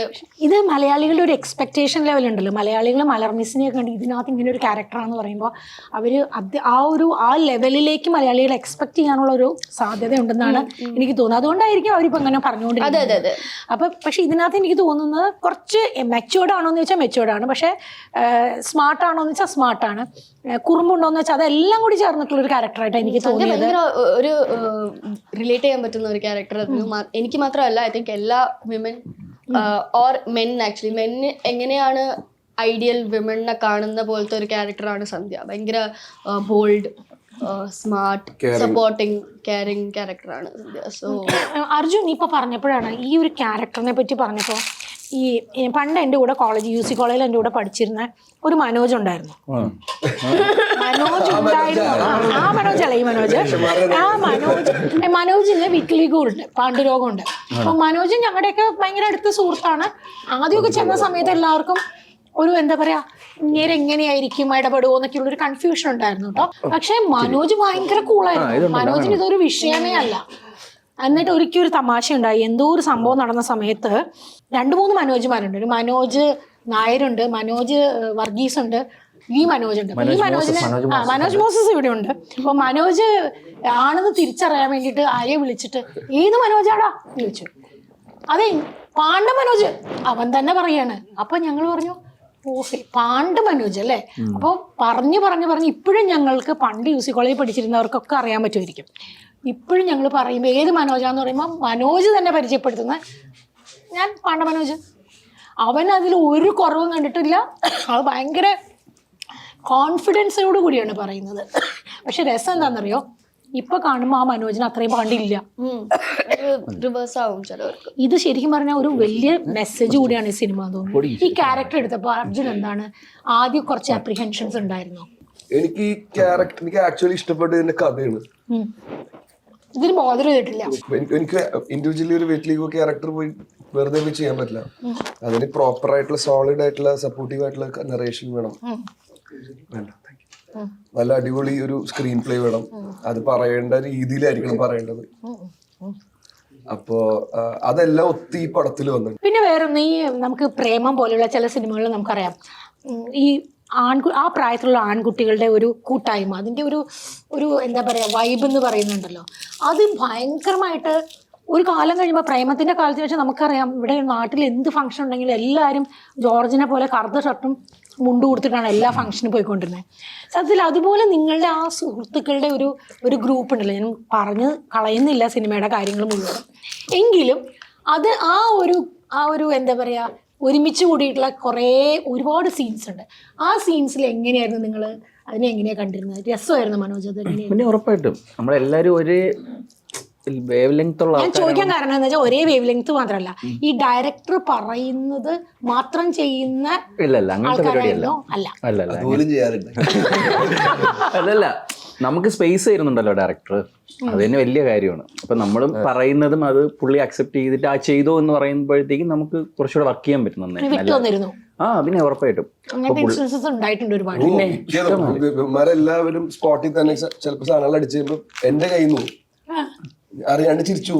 ഇത് മലയാളികളുടെ ഒരു എക്സ്പെക്ടേഷൻ ലെവൽ ഉണ്ടല്ലോ. മലയാളികൾ മലർമിസിനെയൊക്കെ കണ്ട് ഇതിനകത്ത് ഇങ്ങനെ ഒരു ക്യാരക്ടറാണെന്ന് പറയുമ്പോൾ അവർ ആ ലെവലിലേക്ക് മലയാളികൾ എക്സ്പെക്ട് ചെയ്യാനുള്ള ഒരു സാധ്യത ഉണ്ടെന്നാണ് എനിക്ക് തോന്നുന്നത്. അതുകൊണ്ടായിരിക്കും അവരിപ്പോൾ ഇങ്ങനെ പറഞ്ഞുകൊണ്ടിരിക്കുന്നത്. അപ്പം പക്ഷെ ഇതിനകത്ത് എനിക്ക് തോന്നുന്നത് കുറച്ച് മെച്ചുവേർഡ് ആണോ എന്ന് വെച്ചാൽ മെച്ചുവേർഡ് ആണ്, പക്ഷേ സ്മാർട്ട് ആണോ എന്ന് വെച്ചാൽ സ്മാർട്ടാണ്, കുറുമ്പുണ്ടോന്ന് വെച്ചാൽ അതെല്ലാം കൂടി ചേർന്നിട്ടുള്ള ഒരു ക്യാരക്ടറായിട്ട് എനിക്ക് തോന്നിയത്. ഒരു റിലേറ്റ് ചെയ്യാൻ പറ്റുന്ന ഒരു ക്യാരക്ടർ എനിക്ക് മാത്രമല്ല, ഐ തിങ്ക് എല്ലാ വിമൻ ഓർ മെൻ ആക്ച്വലി മെന്ന് എങ്ങനെയാണ് ഐഡിയൽ വിമണിനെ കാണുന്ന പോലത്തെ ഒരു ക്യാരക്ടറാണ് സന്ധ്യ. ഭയങ്കര ബോൾഡ്, സ്മാർട്ട്, സപ്പോർട്ടിങ്, കെയറിങ് ക്യാരക്ടറാണ് സന്ധ്യ. സോ അർജുൻ ഇപ്പൊ പറഞ്ഞപ്പോഴാണ് ഈ ഒരു ക്യാരക്ടറിനെ പറ്റി പറഞ്ഞപ്പോൾ ഈ പണ്ട് എൻ്റെ കൂടെ UC കോളേജിൽ എൻ്റെ കൂടെ പഠിച്ചിരുന്ന ഒരു മനോജ് ഉണ്ടായിരുന്നു. മനോജ് ഉണ്ടായിരുന്നു. ആ മനോജ് അല്ല, ഈ മനോജ്. ആ മനോജിന് വിറ്റ്ലിഗോണ്ട്, പാണ്ഡുരോഗമുണ്ട്. അപ്പൊ മനോജും ഞങ്ങളുടെയൊക്കെ ഭയങ്കര അടുത്ത സുഹൃത്താണ്. ആദ്യമൊക്കെ ചെന്ന സമയത്ത് എല്ലാവർക്കും ഒരു എന്താ പറയാ, ഇങ്ങനെ എങ്ങനെയായിരിക്കും ഇടപെടുമോ എന്നൊക്കെയുള്ള ഒരു കൺഫ്യൂഷൻ ഉണ്ടായിരുന്നു കേട്ടോ. പക്ഷെ മനോജ് ഭയങ്കര കൂളായിരുന്നു. മനോജിന് ഇതൊരു വിഷയമേ അല്ല. എന്നിട്ട് ഒരിക്കലും ഒരു തമാശ ഉണ്ടായി. എന്തോ ഒരു സംഭവം നടന്ന സമയത്ത് 2-3 മനോജ്മാരുണ്ട്. ഒരു മനോജ് നായരുണ്ട്, മനോജ് വർഗീസ് ഉണ്ട്, ഈ മനോജ് ഉണ്ട്. ഈ മനോജിന് മനോജ് മോസസ് ഇവിടെ ഉണ്ട്. അപ്പൊ മനോജ് ആണെന്ന് തിരിച്ചറിയാൻ വേണ്ടിയിട്ട് ആരെയെ വിളിച്ചിട്ട് ഏത് മനോജാടാ വിളിച്ചു. അതെ, പാണ്ഡ മനോജ്, അവൻ തന്നെ പറയാണ്. അപ്പൊ ഞങ്ങൾ പറഞ്ഞു ഓഹേ പാണ്ഡ മനോജ് അല്ലേ. അപ്പോൾ പറഞ്ഞ് ഇപ്പോഴും ഞങ്ങൾക്ക് പണ്ട് UC കോളേജിൽ പഠിച്ചിരുന്നവർക്കൊക്കെ അറിയാൻ പറ്റുമായിരിക്കും. ഇപ്പോഴും ഞങ്ങൾ പറയുമ്പോൾ ഏത് മനോജാന്ന് പറയുമ്പോൾ മനോജ് തന്നെ പരിചയപ്പെടുത്തുന്ന ഞാൻ പാണ്ഡ മനോജ്. അവൻ അതിൽ ഒരു കുറവും കണ്ടിട്ടില്ല. അത് ഭയങ്കര കോൺഫിഡൻസോട് കൂടിയാണ് പറയുന്നത്. പക്ഷെ രസം എന്താണെന്നറിയോ, ഇപ്പൊ കാണുമ്പോൾ ആ മനോജിന് അത്രയും പാണ്ടില്ല. റിവേഴ്സ് ആവും ചിലവർക്ക്. ഇത് ശരിക്കും പറഞ്ഞാൽ ഒരു വലിയ മെസ്സേജ് കൂടിയാണ് ഈ സിനിമ തോന്നുന്നു. ഈ ക്യാരക്ടർ എടുത്തപ്പോൾ അർജുൻ എന്താണ് ആദ്യം കുറച്ച് അപ്രിഹെൻഷൻസ് ഉണ്ടായിരുന്നു? എനിക്ക് ഈ ക്യാരക്ടർ എനിക്ക് ആക്ച്വലി ഇഷ്ടപ്പെട്ടതിന്റെ കഥയാണ്. ഇതിന് ബോധർ ചെയ്തിട്ടില്ല. എനിക്ക് ഇൻഡിവിജ്വലി ഒരു വീട്ടിലേക്ക് ക്യാരക്ടർ പോയി വെറുതെ പോയി ചെയ്യാൻ പറ്റില്ല. അതിന് പ്രോപ്പർ ആയിട്ടുള്ള സോളിഡ് ആയിട്ടുള്ള സപ്പോർട്ടീവ് ആയിട്ടുള്ള നറേഷൻ വേണം. വേണ്ട, നല്ല അടിപൊളി ഒരു സ്ക്രീൻ പ്ലേ വേണം. അത് പറയേണ്ട രീതിയിലായിരിക്കണം പറയേണ്ടത്. അപ്പോ അതെല്ലാം ഒത്തി ഈ പടത്തിൽ വന്നു. പിന്നെ വേറൊന്ന്, ഈ നമുക്ക് പ്രേമം പോലെയുള്ള ചില സിനിമകളിൽ നമുക്കറിയാം ഈ ആ പ്രായത്തിലുള്ള ആൺകുട്ടികളുടെ ഒരു കൂട്ടായ്മ, അതിൻ്റെ ഒരു എന്താ പറയുക വൈബ് എന്ന് പറയുന്നുണ്ടല്ലോ, അത് ഭയങ്കരമായിട്ട് ഒരു കാലം കഴിയുമ്പോൾ പ്രേമത്തിൻ്റെ കാലത്തിന് വെച്ചാൽ നമുക്കറിയാം ഇവിടെ നാട്ടിൽ എന്ത് ഫംഗ്ഷൻ ഉണ്ടെങ്കിലും എല്ലാവരും ജോർജിനെ പോലെ കറുത്ത ഷർട്ടും മുണ്ട് കൊടുത്തിട്ടാണ് എല്ലാ ഫംഗ്ഷനും പോയിക്കൊണ്ടിരുന്നത്. സത്യത്തിൽ അതുപോലെ നിങ്ങളുടെ ആ സുഹൃത്തുക്കളുടെ ഒരു ഗ്രൂപ്പ് ഉണ്ടല്ലോ, ഞാൻ പറഞ്ഞ് കളയുന്നില്ല സിനിമയുടെ കാര്യങ്ങൾ മുഴുവൻ, എങ്കിലും അത് ആ ഒരു എന്താ പറയുക ഒരുമിച്ച് കൂടിയിട്ടുള്ള ഒരുപാട് സീൻസ് ഉണ്ട്. ആ സീൻസിൽ എങ്ങനെയായിരുന്നു നിങ്ങൾ അതിനെ എങ്ങനെയാണ് കണ്ടിരുന്നത്? രസമായിരുന്നു മനോജ്? അത് പിന്നെ ഉറപ്പായിട്ടും നമ്മളെല്ലാവരും ഒരേ വേവ് ലെങ്ത് ഉള്ള. ഞാൻ ചോദിക്കാൻ കാരണം എന്താ വെച്ചാൽ ഒരേ വേവ് ലെങ്ത് മാത്രമല്ല, ഈ ഡയറക്ടർ പറയുന്നത് മാത്രം ചെയ്യുന്ന ആൾക്കാരായിരുന്നോ? അല്ലല്ല, നമുക്ക് സ്പേസ് തരുന്നുണ്ടല്ലോ ഡയറക്ടർ, അത് തന്നെ വലിയ കാര്യമാണ്. അപ്പൊ നമ്മളും പറയുന്നതും അത് പുള്ളി അക്സെപ്റ്റ് ചെയ്തിട്ട് ആ ചെയ്തോ എന്ന് പറയുമ്പോഴത്തേക്കും നമുക്ക് കുറച്ചുകൂടെ വർക്ക് ചെയ്യാൻ പറ്റും നന്നായി. പിന്നെ ഉറപ്പായിട്ടും എല്ലാവരും സ്പോട്ടിൽ തന്നെ ചിലപ്പോ സാധനങ്ങൾ അടിച്ചു കഴിയുമ്പോ എന്റെ കയ്യിൽ നിന്ന് അറിയാണ്ട് ചിരിച്ചു.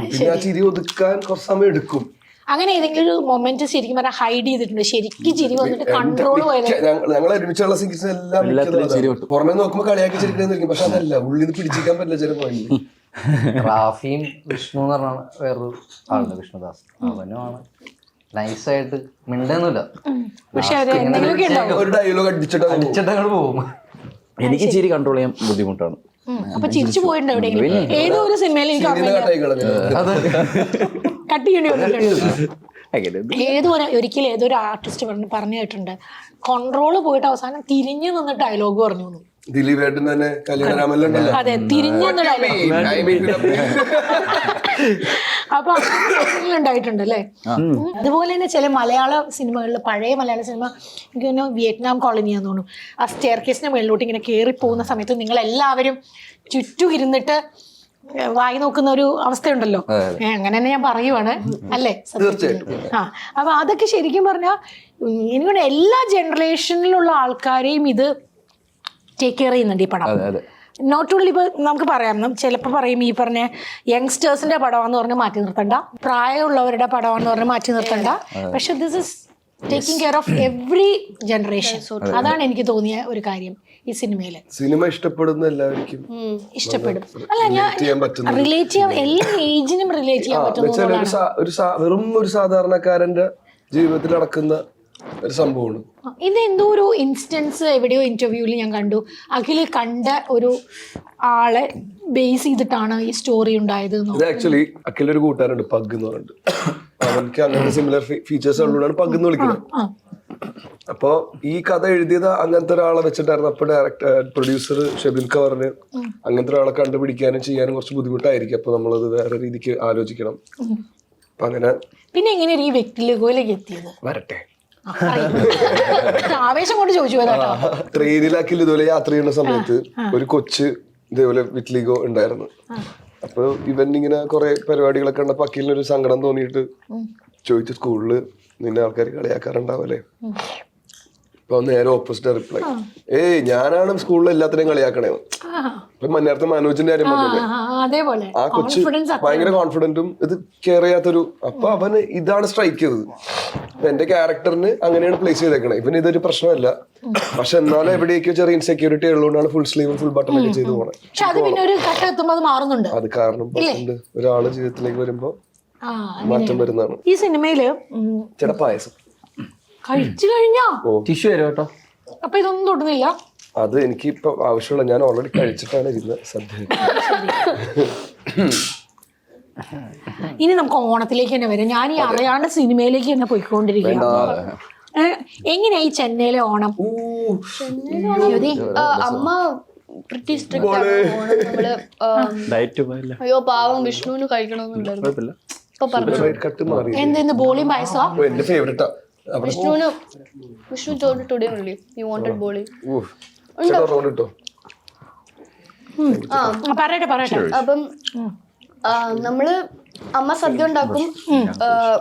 പിന്നെ ആ ചിരി ഒതുക്കാൻ കുറച്ച് സമയം എടുക്കും. അങ്ങനെ ഏതെങ്കിലും ഒരു മൊമെന്റ് ശരിക്കും പറഞ്ഞാൽ ഹൈഡ് ചെയ്തിട്ടുണ്ട്, ശരിക്കും ചിരി വന്നിട്ട് കൺട്രോൾ പോയത്? ഞങ്ങൾ ഒരുമിച്ചുള്ള സീൻസ് എല്ലാം പുറമെ നോക്കുമ്പോ കളിയാക്കി ചിരിക്കണമെന്നിരിക്കും, പക്ഷെ അതല്ല, ഉള്ളിൽ നിന്ന് പിടിച്ചിരിക്കാൻ പറ്റില്ല ചില പോയിന്റ്. റാഫിയും വിഷ്ണു എന്ന് പറഞ്ഞാണ് വേറൊരു ആളുണ്ട്, വിഷ്ണുദാസ്. അവനുമാണ് നൈസായിട്ട് മിണ്ടൊന്നുമില്ല, പക്ഷെ ഒരു ഡയലോഗ് അടിച്ചിട്ടങ്ങോട്ട് പോകും. എനിക്ക് ചിരി കൺട്രോൾ ചെയ്യാൻ ബുദ്ധിമുട്ടാണ്. അപ്പൊ ചിരിച്ചു പോയിട്ടുണ്ട് എവിടെയെങ്കിലും? ഏതോ ഒരു സിനിമയിൽ എനിക്ക് കട്ട് ചെയ്യേണ്ടി വന്നിട്ടുണ്ട്. ഒരിക്കലും ഏതൊരു ആർട്ടിസ്റ്റ് പറഞ്ഞു കേട്ടിട്ടുണ്ട്, കൺട്രോള് പോയിട്ട് അവസാനം തിരിഞ്ഞു നിന്ന് ഡയലോഗ് പറഞ്ഞു. ദിലീപേട്ടൻ തന്നെ അതെ, തിരിഞ്ഞു നിന്ന് ഡയലോഗ്. അപ്പൊ ഉണ്ടായിട്ടുണ്ട് അല്ലേ? അതുപോലെ തന്നെ ചില മലയാള സിനിമകളിൽ, പഴയ മലയാള സിനിമ, എനിക്ക് തോന്നുന്നു വിയറ്റ്നാം കോളനിയാന്ന് തോന്നുന്നു, ആ സ്റ്റെയർ കേസിന്റെ മേളിലോട്ട് ഇങ്ങനെ കയറി പോകുന്ന സമയത്ത് നിങ്ങൾ എല്ലാവരും ചുറ്റും ഇരുന്നിട്ട് വായി നോക്കുന്ന ഒരു അവസ്ഥയുണ്ടല്ലോ. അങ്ങനെ തന്നെ ഞാൻ പറയുവാണ് അല്ലേ? അപ്പൊ അതൊക്കെ ശരിക്കും പറഞ്ഞാൽ എനിക്കൊണ്ട് എല്ലാ ജനറേഷനിലുള്ള ആൾക്കാരെയും ഇത് ടേക്ക് കെയർ ചെയ്യുന്നുണ്ട് ഈ പടം. നോട്ട് ഓൺലി ഇപ്പൊ നമുക്ക് പറയാം, ചിലപ്പോൾ പറയും ഈ പറഞ്ഞ യങ്സ്റ്റേഴ്സിന്റെ പടമാണെന്ന് പറഞ്ഞ് മാറ്റി നിർത്തണ്ട, പ്രായമുള്ളവരുടെ പടമാണെന്ന് പറഞ്ഞ് മാറ്റി നിർത്തണ്ട, പക്ഷെ this is taking care of every generation. അതാണ് എനിക്ക് തോന്നിയ ഒരു കാര്യം ഈ സിനിമയില്. സിനിമ ഇഷ്ടപ്പെടുന്ന എല്ലാവർക്കും ഇഷ്ടപ്പെടും. അല്ല, ഞാൻ റിലേറ്റ് ചെയ്യാൻ എല്ലാ ഏജിനും റിലേറ്റ് ചെയ്യാൻ പറ്റുന്ന വെറും ഒരു സാധാരണക്കാരന്റെ ജീവിതത്തിൽ നടക്കുന്ന ഒരു സംഭവമാണ് ഇത്. എന്തോ ഒരു ഇൻസ്റ്റൻസ് എവിടെയോ ഇന്റർവ്യൂവിൽ ഞാൻ കണ്ടു, അഖില് കണ്ട ഒരു ആളെ ബേസ് ചെയ്തിട്ടാണ് ഈ സ്റ്റോറി ഉണ്ടായത്. ആക്ച്വലി അഖിലൊരു കൂട്ടുകാരുണ്ട്, പഗ് എന്ന് പറഞ്ഞിട്ട്. അവൻക്ക് അങ്ങനത്തെ സിമിലർ ഫീച്ചേഴ്സ് ഉള്ളതാണ് പകന്ന് വിളിക്കുന്നത്. അപ്പൊ ഈ കഥ എഴുതിയത് അങ്ങനത്തെ ഒരാളെ വെച്ചിട്ടായിരുന്നു. അപ്പൊ പ്രൊഡ്യൂസർ ഷെബിൻ പറഞ്ഞ് അങ്ങനത്തെ ഒരാളെ കണ്ടുപിടിക്കാനും ചെയ്യാനും കുറച്ച് ബുദ്ധിമുട്ടായിരിക്കും, അപ്പൊ നമ്മളത് വേറെ രീതിക്ക് ആലോചിക്കണം. അപ്പൊ അങ്ങനെ പിന്നെ എങ്ങനെയാണ് ഈ വ്യക്തിയിലേക്ക് എത്തിയത്? വരട്ടെ. ആവേശം കൊണ്ട് ചോദിച്ചു പോയതാ. ട്രെയിനിലാക്കി ഇതുപോലെ യാത്ര ചെയ്യുന്ന സമയത്ത് ഒരു കൊച്ച് ഇതേപോലെ വിറ്റ്ലിഗോ ഉണ്ടായിരുന്നു. അപ്പൊ ഇവൻ ഇങ്ങനെ കുറെ പരിപാടികളൊക്കെ കണ്ടപ്പോ അഖിലിനൊരു സങ്കടം തോന്നിയിട്ട് ചോദിച്ചു, സ്കൂളില് നിന്നെ ആൾക്കാർ കളിയാക്കാറുണ്ടാവല്ലേ? അപ്പൊ നേരെ ഓപ്പോസിറ്റ് റിപ്ലൈ, ഏയ് ഞാനാണ് സ്കൂളിൽ എല്ലാത്തിനെയും കളിയാക്കണേ. അപ്പൊ നേരത്തെ മനോജിന്റെ കാര്യം പറഞ്ഞില്ലേ, അതേപോലെ ആ കൊച്ച് ഭയങ്കര കോൺഫിഡന്റും ഇത് കെയർ ചെയ്യാത്തൊരു. അപ്പൊ അവന് ഇതാണ് സ്ട്രൈക്ക് ചെയ്തത്. അപ്പൊ എന്റെ ക്യാരക്ടറിന് അങ്ങനെയാണ് പ്ലേസ് ചെയ്തേക്കണേ. ഇവന് ഇതൊരു പ്രശ്നമല്ല, പക്ഷെ എന്നാലും എവിടെയൊക്കെ ചെറിയ ഇൻസെക്യൂരിറ്റി ഉള്ളതുകൊണ്ടാണ് ഫുൾ സ്ലീവും ഫുൾ ബട്ടൺ ഒക്കെ ചെയ്ത് പോണേ. പക്ഷെ അത് പിന്നെ ഒരു ഘട്ടം എത്തുമ്പോൾ അത് മാറുന്നുണ്ട്. അത് കാരണം ഒരാള് ജീവിതത്തിലേക്ക് വരുമ്പോ മാറ്റം വരുന്നതാണ്. ഈ സിനിമയില് ചേട്ടാ പായസം കഴിച്ചു കഴിഞ്ഞോ? ടിഷ്യൂ വരും കേട്ടോ. അപ്പൊ ഇതൊന്നും തൊടുന്നില്ല? അത് എനിക്ക് ഇപ്പൊ ആവശ്യമുള്ള, ഞാൻ ഓൾറെഡി കഴിച്ചിട്ടാണ് ഇരുന്നത് സദ്യ. ഇനി നമുക്ക് ഓണത്തിലേക്ക് തന്നെ വരാം. ഞാൻ ഈ അറിയാണ്ട് സിനിമയിലേക്ക് തന്നെ പോയിക്കൊണ്ടിരിക്കുകയാണ്. എങ്ങനെയാ ഈ ചെന്നൈയിലെ ഓണം? അമ്മ പ്രിറ്റി സ്ട്രിക്റ്റ് ആണ്. ഓണം നമ്മള് അയ്യോ പാവം വിഷ്ണുവിന് കഴിക്കണമെന്നുണ്ടായിരുന്നു. ഇപ്പൊ പറഞ്ഞു എന്തെന്ന് ബോളിയും പായസോ? എന്റെ ഫേവറേറ്റാ. Vishnu told today only he wanted bowli. പറയട്ടെ. അപ്പം നമ്മള് അമ്മ സദ്യ ഉണ്ടാക്കും.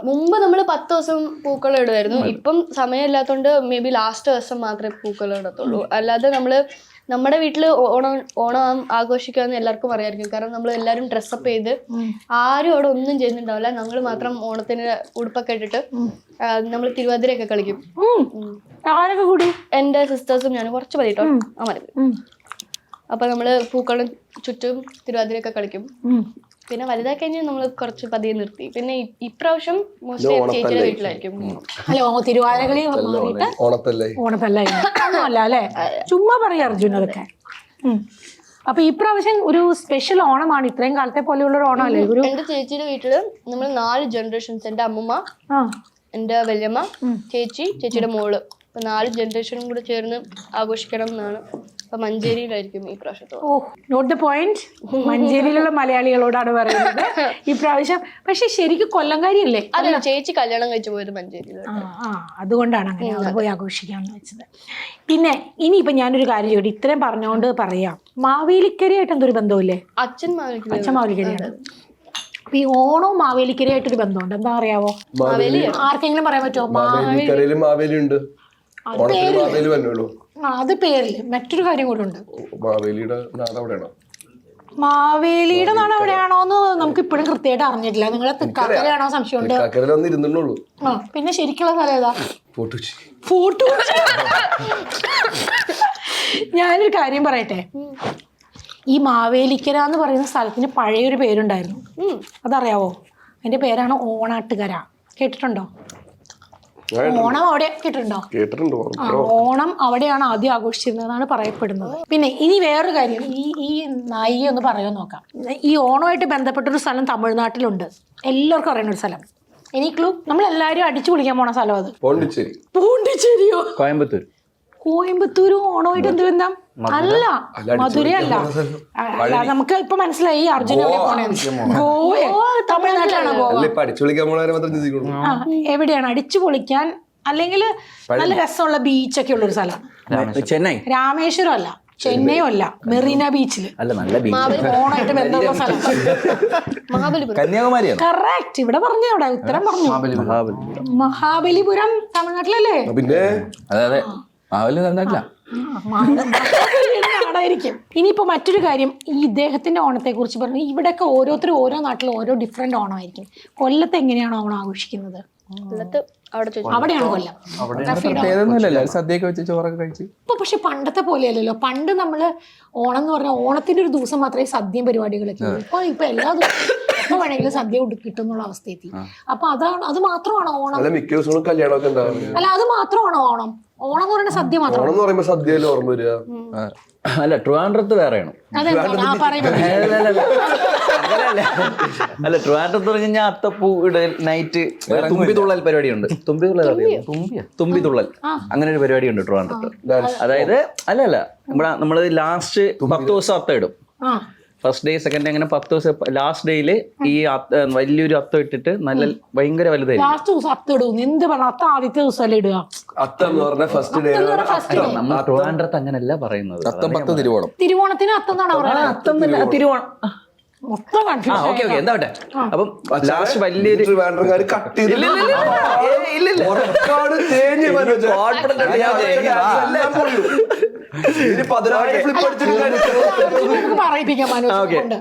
മുമ്പ് നമ്മള് 10 ദിവസം പൂക്കളം ഇടുമായിരുന്നു. ഇപ്പം സമയമില്ലാത്തോണ്ട് മേ ബി ലാസ്റ്റ് ദിവസം മാത്രമേ പൂക്കളം ഇടത്തുള്ളൂ. അല്ലാതെ നമ്മള് നമ്മുടെ വീട്ടില് ഓണം ആഘോഷിക്കാന്ന് എല്ലാവർക്കും അറിയായിരിക്കും. കാരണം നമ്മൾ എല്ലാവരും ഡ്രസ്സപ്പ് ചെയ്ത് ആരും അവിടെ ഒന്നും ചെയ്യുന്നുണ്ടാവില്ല. ഞങ്ങൾ മാത്രം ഓണത്തിന് ഉടുപ്പൊക്കെ ഇട്ടിട്ട് നമ്മൾ തിരുവാതിരയൊക്കെ കളിക്കും. കൂടി എന്റെ സിസ്റ്റേഴ്സും ഞാനും കുറച്ച് പതിട്ടോ അമ്മ. അപ്പൊ നമ്മള് പൂക്കളം ചുറ്റും തിരുവാതിരയൊക്കെ കളിക്കും. പിന്നെ വലുതായി കഴിഞ്ഞാൽ നമ്മൾ കുറച്ച് പതിയെ നിർത്തി. പിന്നെ ഇപ്രാവശ്യം മോസ്റ്റ്ലി ചേച്ചിയുടെ വീട്ടിലായിരിക്കും. ഹലോ, തിരുവാതിരകളി ഓണത്തല്ല അല്ലേ? ചുമ്മാ പറയാ അർജുൻ അതൊക്കെ. അപ്പൊ ഇപ്രാവശ്യം ഒരു സ്പെഷ്യൽ ഓണമാണ്. ഇത്രയും കാലത്തെ പോലെയുള്ള ഒരു ഓണം അല്ലേ? എന്റെ ചേച്ചിയുടെ വീട്ടില് നമ്മൾ 4 ജനറേഷൻസ്, എന്റെ അമ്മൂമ്മ, എന്റെ വല്യമ്മ, ചേച്ചിയുടെ മോള്, 4 ജനറേഷനും കൂടെ ചേർന്ന് ആഘോഷിക്കണം എന്നാണ്. അപ്പൊ മഞ്ചേരിയിലായിരിക്കും ഈ പ്രാവശ്യത്തോ. Note the point. മഞ്ചേരിയിലുള്ള മലയാളികളോടാണ് പറയുന്നത് ഈ പ്രാവശ്യം. പക്ഷെ ശരിക്കും കൊല്ലംകാരിയല്ലേ? അതെ, ചേച്ചി കല്യാണം കഴിച്ചു പോയത് മഞ്ചേരിയിൽ. അതുകൊണ്ടാണ് അങ്ങനെ അവിടെ പോയി ആഘോഷിക്കാന്ന് വെച്ചത്. പിന്നെ ഇനിയിപ്പൊ ഞാനൊരു കാര്യം ചോദിച്ചു, ഇത്രയും പറഞ്ഞുകൊണ്ട് പറയാം, മാവേലിക്കരയായിട്ട് എന്തൊരു ബന്ധമില്ലേ? അച്ഛൻ മാവേലിക്കരയാണ്. ഈ ഓണവും മാവേലിക്കരയായിട്ടൊരു ബന്ധമുണ്ട്. എന്താ അറിയാവോ? ആർക്കെങ്കിലും പറയാൻ പറ്റുമോ? മാവേലി ഉണ്ട്. അത് പേരില് മറ്റൊരു കാര്യം കൂടെ ഉണ്ട്. മാവേലിയുടെ നാട് അവിടെയാണോ? മാവേലിയുടെ നാട് എവിടെയാണോന്ന് നമുക്ക് ഇപ്പോഴും കൃത്യമായിട്ട് അറിഞ്ഞിട്ടില്ല. നിങ്ങളെ തൃക്കാക്കരയാണോ സംശയമുണ്ട്? പിന്നെ ശരിക്കുള്ള സ്ഥലം ഏതാ? ഫോർട്ട്. ഞാനൊരു കാര്യം പറയട്ടെ. ഈ മാവേലിക്കര എന്ന് പറയുന്ന സ്ഥലത്തിന് പഴയൊരു പേരുണ്ടായിരുന്നു. അതറിയാവോ? അതിന്റെ പേരാണ് ഓണാട്ടുകര. കേട്ടിട്ടുണ്ടോ? ഓണം അവിടെ കേട്ടിട്ടുണ്ടോ? ഓണം അവിടെയാണ് ആദ്യം ആഘോഷിച്ചിരുന്നതെന്നാണ് പറയപ്പെടുന്നത്. പിന്നെ ഇനി വേറൊരു കാര്യം, ഈ നായി ഒന്ന് പറയാൻ നോക്കാം. ഈ ഓണമായിട്ട് ബന്ധപ്പെട്ടൊരു സ്ഥലം തമിഴ്നാട്ടിലുണ്ട്, എല്ലാവർക്കും അറിയുന്ന ഒരു സ്ഥലം. ഇനി ക്ലൂ, നമ്മളെല്ലാരും അടിച്ചു പൊളിക്കാൻ പോണ സ്ഥലം അത്. പോണ്ടിച്ചേരിയോ? കോയമ്പത്തൂരും ഓണമായിട്ട് എന്ത് ബന്ധം? അല്ല, മധുരയല്ല. നമുക്ക് ഇപ്പൊ മനസ്സിലായി അർജുന ഗോവ, തമിഴ്നാട്ടിലാണോ ഗോവ? എവിടെയാണ് അടിച്ചു പൊളിക്കാൻ അല്ലെങ്കിൽ നല്ല രസമുള്ള ബീച്ചൊക്കെ ഉള്ളൊരു സ്ഥലമാണ് ചെന്നൈ. രാമേശ്വരം അല്ല, ചെന്നൈയും അല്ല, മെറീന ബീച്ചില് ഓണമായിട്ട് ബന്ധമുള്ള സ്ഥലം കന്യാകുമാരിയാണ്. കറക്റ്റ്. ഇവിടെ പറഞ്ഞു, അവിടെ ഉത്തരം പറഞ്ഞു. മഹാബലിപുരം തമിഴ്നാട്ടിലല്ലേ? പിന്നെ നാടായിരിക്കും. ഇനിയിപ്പോ മറ്റൊരു കാര്യം, ഈ ഇദ്ദേഹത്തിന്റെ ഓണത്തെ കുറിച്ച് പറഞ്ഞു. ഇവിടെയൊക്കെ ഓരോരുത്തരും ഓരോ നാട്ടിലും ഓരോ ഡിഫറെന്റ് ഓണമായിരിക്കും. കൊല്ലത്ത് എങ്ങനെയാണോ ഓണം ആഘോഷിക്കുന്നത്? അവിടെയാണ് കൊല്ലം. ഇപ്പൊ പക്ഷെ പണ്ടത്തെ പോലെയല്ലല്ലോ. പണ്ട് നമ്മള് ഓണം എന്ന് പറഞ്ഞാൽ ഓണത്തിന്റെ ഒരു ദിവസം മാത്രമേ സദ്യയും പരിപാടികളൊക്കെ ഉള്ളൂ. ഇപ്പൊ എല്ലാ ദിവസവും എപ്പോ വേണമെങ്കിലും സദ്യ കിട്ടും എന്നുള്ള അവസ്ഥയെത്തി. അപ്പൊ അത് മാത്രമാണോ ഓണം? മിക്ക ദിവസവും കല്യാണമൊക്കെ ഉണ്ടാവും. അല്ല, അത് മാത്രമാണോ ഓണം? ഓണം എന്ന് പറയുന്ന സദ്യ മാത്രം. ഓണം എന്ന് പറയുമ്പോ സദ്യയിൽ ഓർമ്മ വരിക. അല്ല ട്രിവാൻഡ്രത്ത് വേറെയാണ്. അതെന്താണ് ആ പറയുന്നത്? അല്ല ട്രിവാൻഡ്രത്ത് പറഞ്ഞു കഴിഞ്ഞാൽ അത്തപ്പൂ ഇടൽ നൈറ്റ് തുള്ളിത്തുള്ളൽ പരിപാടിയുണ്ട്. തുള്ളിത്തുള്ളൽ അങ്ങനെ ഒരു പരിപാടിയുണ്ട് ട്രിവാൻഡ്രത്ത്. അതായത് അല്ല നമ്മള് ലാസ്റ്റ് 10 ദിവസം അത്തം ഇടും. ഫസ്റ്റ് ഡേ സെക്കൻഡ് ഡേ അങ്ങനെ 10 ദിവസം. ലാസ്റ്റ് ഡേയില് ഈ വലിയൊരു അത്തം ഇട്ടിട്ട് നല്ല ഭയങ്കര വലുതായിരിക്കും. ലാസ്റ്റ് ദിവസം അത്തം ഇടും. എന്ത് പറഞ്ഞ അത്ത ആദ്യത്തെ ദിവസം ഇടുക. അത്തം എന്ന് പറഞ്ഞ ഫസ്റ്റ് ഡേ. നമ്മൾ ട്രിവാൻഡ്രത്ത് അങ്ങനെയല്ല പറയുന്നത്. അത്തം 10 തിരുവോണം. തിരുവോണത്തിന് അത്തം എന്നാണ് പറയുന്നത്. അത്തം തിരുവോണം മൊത്തം കൺഫ്യൂഷൻ. ഓക്കെ എന്താവട്ടെ. അപ്പം ലാസ്റ്റ് വലിയൊരു ട്രിവാൻഡ്രംകാര് കട്ട് ചെയ്ത് പറയിപ്പിക്കാം മനോജ് കൊണ്ട്.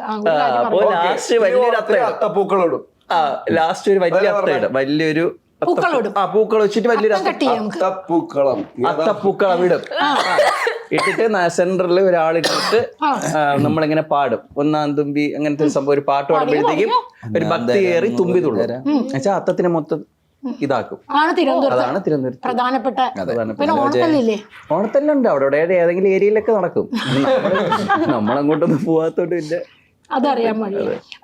അപ്പോ ലാസ്റ്റ് വലിയൊരു അത്തപ്പൂക്കളോടും ലാസ്റ്റ് ഒരു വലിയ അത്തയിടും. വലിയൊരു പൂക്കൾ വെച്ചിട്ട് വലിയൊരു അത്തപ്പൂക്കളം ഇടും. ഇട്ടിട്ട് സെന്ററിൽ ഒരാളിട്ടിട്ട് നമ്മളിങ്ങനെ പാടും. ഒന്നാം തുമ്പി അങ്ങനത്തെ ഒരു സംഭവം ഒരു പാട്ട് പാടുമ്പോഴത്തേക്കും ഒരു ഭക്തി കയറി തുമ്പി തുള്ളും. എന്നുവെച്ചാൽ അത്തത്തിനെ മൊത്തം ഇതാക്കും. അതാണ് തിരുവനന്തപുരത്ത് പ്രധാനപ്പെട്ട. പിന്നെ ഓണത്തല്ലില്ലേ? ഓണത്തല്ലുണ്ട് അവിടെ ഏതെങ്കിലും ഏരിയയിലൊക്കെ നടക്കും. നമ്മളങ്ങോട്ടൊന്നും പോവാത്തോണ്ട് ഇല്ല. അതറിയാൻ മതി.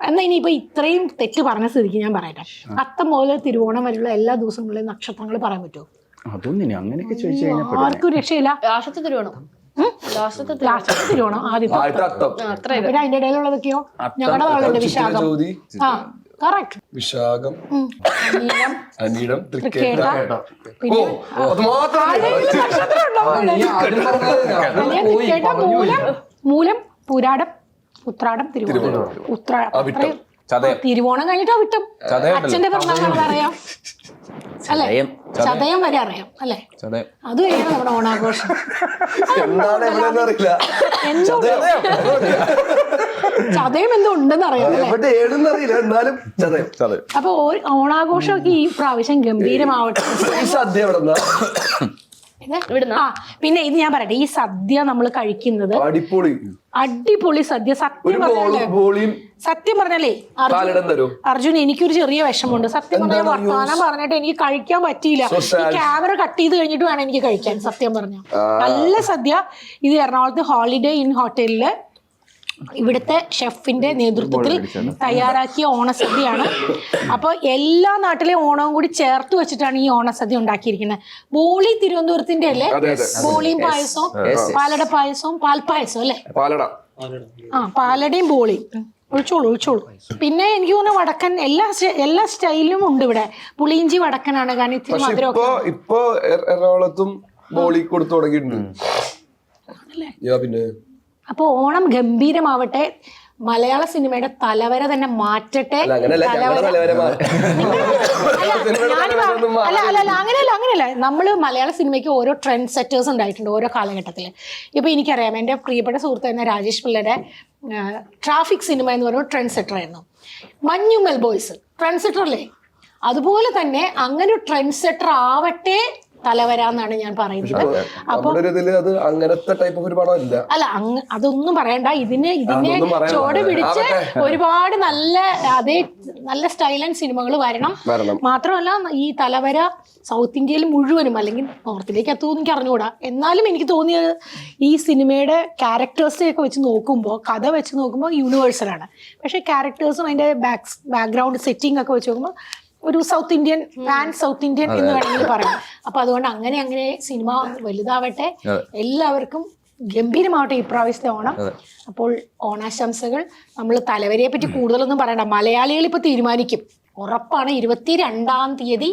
എന്നാ ഇനിയിപ്പോ ഇത്രയും തെറ്റ് പറഞ്ഞ സ്ഥിതിക്ക് ഞാൻ പറയട്ടെ, അത്തം മുതൽ തിരുവോണം വരെയുള്ള എല്ലാ ദിവസങ്ങളിലും നക്ഷത്രങ്ങൾ പറയാൻ പറ്റുമോ? അതൊന്നും അങ്ങനെയൊക്കെ ചോദിച്ചു കഴിഞ്ഞാൽ ആർക്കും രക്ഷയില്ല. ലാസ്റ്റത്തെ തിരുവോണം, തിരുവോണം ആദ്യത്തെ. പിന്നെ അതിന്റെ ഇടയിലുള്ളതൊക്കെയോ ഞങ്ങളുടെ നാളുണ്ട് വിശാഖം. കറക്റ്റ്. വിശാഖം, അനീടം, തൃക്കേട്ട. പിന്നെ മൂലം, പൂരാടം, ഉത്രാടം, തിരുവോണം. തിരുവോണം കഴിഞ്ഞിട്ട് വിട്ടും അച്ഛന്റെ പിറന്നാൾ അറിയാം അല്ലെ? ചതയം വരെ അറിയാം അല്ലെ? അത് കഴിഞ്ഞാൽ നമ്മുടെ ഓണാഘോഷം. ചതയം എന്തോ ഉണ്ടെന്ന് അറിയാം. അപ്പൊ ഓണാഘോഷമൊക്കെ ഈ പ്രാവശ്യം ഗംഭീരമാവട്ടെ. പിന്നെ ഇത് ഞാൻ പറയട്ടെ, ഈ സദ്യ നമ്മൾ കഴിക്കുന്നത് അടിപൊളി സദ്യ. സത്യം പറഞ്ഞാലേ അർജുൻ എനിക്കൊരു ചെറിയ വിഷമമുണ്ട്. സത്യം പറഞ്ഞാൽ വർത്തമാനം പറഞ്ഞിട്ട് എനിക്ക് കഴിക്കാൻ പറ്റിയില്ല. ഈ ക്യാമറ കട്ട് ചെയ്ത് കഴിഞ്ഞിട്ട് വേണം എനിക്ക് കഴിക്കാൻ. സത്യം പറഞ്ഞ നല്ല സദ്യ. ഇത് എറണാകുളത്ത് ഹോളിഡേ ഇൻ ഹോട്ടലില് ഇവിടുത്തെ ഷെഫിന്റെ നേതൃത്വത്തിൽ തയ്യാറാക്കിയ ഓണസദ്യയാണ്. അപ്പോൾ എല്ലാ നാട്ടിലെ ഓണവും കൂടി ചേർത്ത് വെച്ചിട്ടാണ് ഈ ഓണസദ്യ ഉണ്ടാക്കിയിരിക്കുന്നത്. ബോളി തിരുവനന്തപുരത്തിന്റെ അല്ലേ? ബോളിയും പായസവും, പാലട പായസവും, പാൽപ്പായസവും അല്ലേ? പാലടയും ബോളിയും. ഒഴിച്ചോളൂ. പിന്നെ എനിക്ക് തോന്നുന്നു വടക്കൻ എല്ലാ സ്റ്റൈലിലും ഉണ്ട് ഇവിടെ. പുളിയിഞ്ചി വടക്കനാണ്, കാരണം ഇത്തിരി മധുരം. ഇപ്പൊ എറണാകുളത്തും ബോളി കൊടുത്തു തുടങ്ങിയിട്ടുണ്ട്. പിന്നെ അപ്പൊ ഓണം ഗംഭീരമാവട്ടെ. മലയാള സിനിമയുടെ തലവര തന്നെ മാറ്റട്ടെ. അങ്ങനെയല്ല. നമ്മള് മലയാള സിനിമയ്ക്ക് ഓരോ ട്രെൻഡ് സെറ്റേഴ്സ് ഉണ്ടായിട്ടുണ്ട് ഓരോ കാലഘട്ടത്തില്. ഇപ്പൊ എനിക്കറിയാം, എന്റെ പ്രിയപ്പെട്ട സുഹൃത്ത് തന്നെ രാജേഷ് പിള്ളയുടെ ട്രാഫിക് സിനിമ എന്ന് പറയുന്ന ട്രെൻഡ് സെറ്റർ ആയിരുന്നു. മഞ്ഞുമ്മൽ ബോയ്സ് ട്രെൻഡ് സെറ്റർ അല്ലേ? അതുപോലെ തന്നെ അങ്ങനെ ഒരു ട്രെൻഡ് സെറ്റർ ആവട്ടെ തലവരാന്നാണ് ഞാൻ പറയുന്നത്. അപ്പൊ അല്ല, അതൊന്നും പറയണ്ട. ഇതിനെ ചോട് പിടിച്ച് ഒരുപാട് നല്ല സ്റ്റൈൽ ആൻഡ് സിനിമകൾ വരണം. മാത്രമല്ല ഈ തലവര സൗത്ത് ഇന്ത്യയിൽ മുഴുവനും, അല്ലെങ്കിൽ നോർത്തിലേക്ക് എത്തുമെന്ന് എനിക്ക് അറിഞ്ഞുകൂടാ, എന്നാലും എനിക്ക് തോന്നിയത് ഈ സിനിമയുടെ ക്യാരക്ടേഴ്സിനെയൊക്കെ വെച്ച് നോക്കുമ്പോൾ, കഥ വെച്ച് നോക്കുമ്പോൾ യൂണിവേഴ്സലാണ്. പക്ഷെ ക്യാരക്ടേഴ്സും അതിന്റെ ബാക്ക്ഗ്രൗണ്ട് സെറ്റിംഗ് ഒക്കെ വെച്ച് നോക്കുമ്പോൾ ഒരു സൗത്ത് ഇന്ത്യൻ എന്ന് വേണമെങ്കിൽ പറയാം. അപ്പൊ അതുകൊണ്ട് അങ്ങനെ സിനിമ വലുതാവട്ടെ. എല്ലാവർക്കും ഗംഭീരമാവട്ടെ ഈ പ്രാവശ്യത്തെ ഓണം. അപ്പോൾ ഓണാശംസകൾ. നമ്മൾ തലവരയെ പറ്റി കൂടുതലൊന്നും പറയണ്ട. മലയാളികൾ ഇപ്പൊ തീരുമാനിക്കും. ഉറപ്പാണ് 22-ാം തീയതി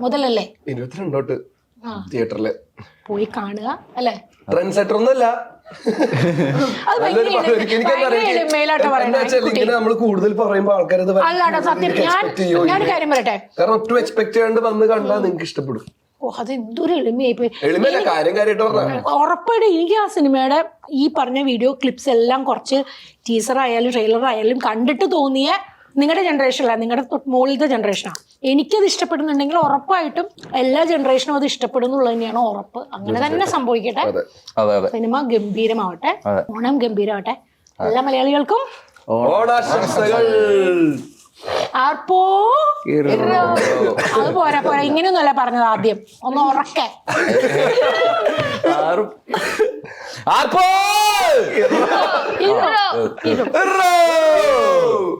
മുതലല്ലേ? 22 തിയേറ്ററില് പോയി കാണുക അല്ലെ? ട്രെൻഡ് സെറ്റർ ഒന്നുമല്ല. നമ്മൾ കൂടുതൽ പറയുമ്പോ ആൾക്കാർ ഞാൻ കാര്യം പറയട്ടെ, കാരണം ഒട്ടും എക്സ്പെക്ട് ചെയ്യാണ്ട് വന്ന് കണ്ടാൽ നിങ്ങൾക്ക് ഇഷ്ടപ്പെടും. അതെന്തൊരു എളിമയായി പോയി. ഉറപ്പായിട്ടും എനിക്ക് ആ സിനിമയുടെ ഈ പറഞ്ഞ വീഡിയോ ക്ലിപ്സ് എല്ലാം കുറച്ച് ടീസർ ആയാലും ട്രെയിലർ ആയാലും കണ്ടിട്ട് തോന്നിയ, നിങ്ങളുടെ ജനറേഷനല്ല, നിങ്ങളുടെ മുകളിലത്തെ ജനറേഷനാണ്. എനിക്കത് ഇഷ്ടപ്പെടുന്നുണ്ടെങ്കിൽ ഉറപ്പായിട്ടും എല്ലാ ജനറേഷനും അത് ഇഷ്ടപ്പെടും എന്നുള്ളത് തന്നെയാണ് ഉറപ്പ്. അങ്ങനെ തന്നെ സംഭവിക്കട്ടെ. സിനിമ ഗംഭീരമാവട്ടെ, ഓണം ഗംഭീരമാവട്ടെ. എല്ലാ മലയാളികൾക്കും ഓണാശംസകൾ. ആർപ്പോ ഇറോ. അത് പോരാ പോരാ, ഇങ്ങനെയൊന്നുമല്ല പറഞ്ഞത്. ആദ്യം ഒന്ന് ഉറക്കെ. ആർപ്പോ ഇറോ. ഇറോ.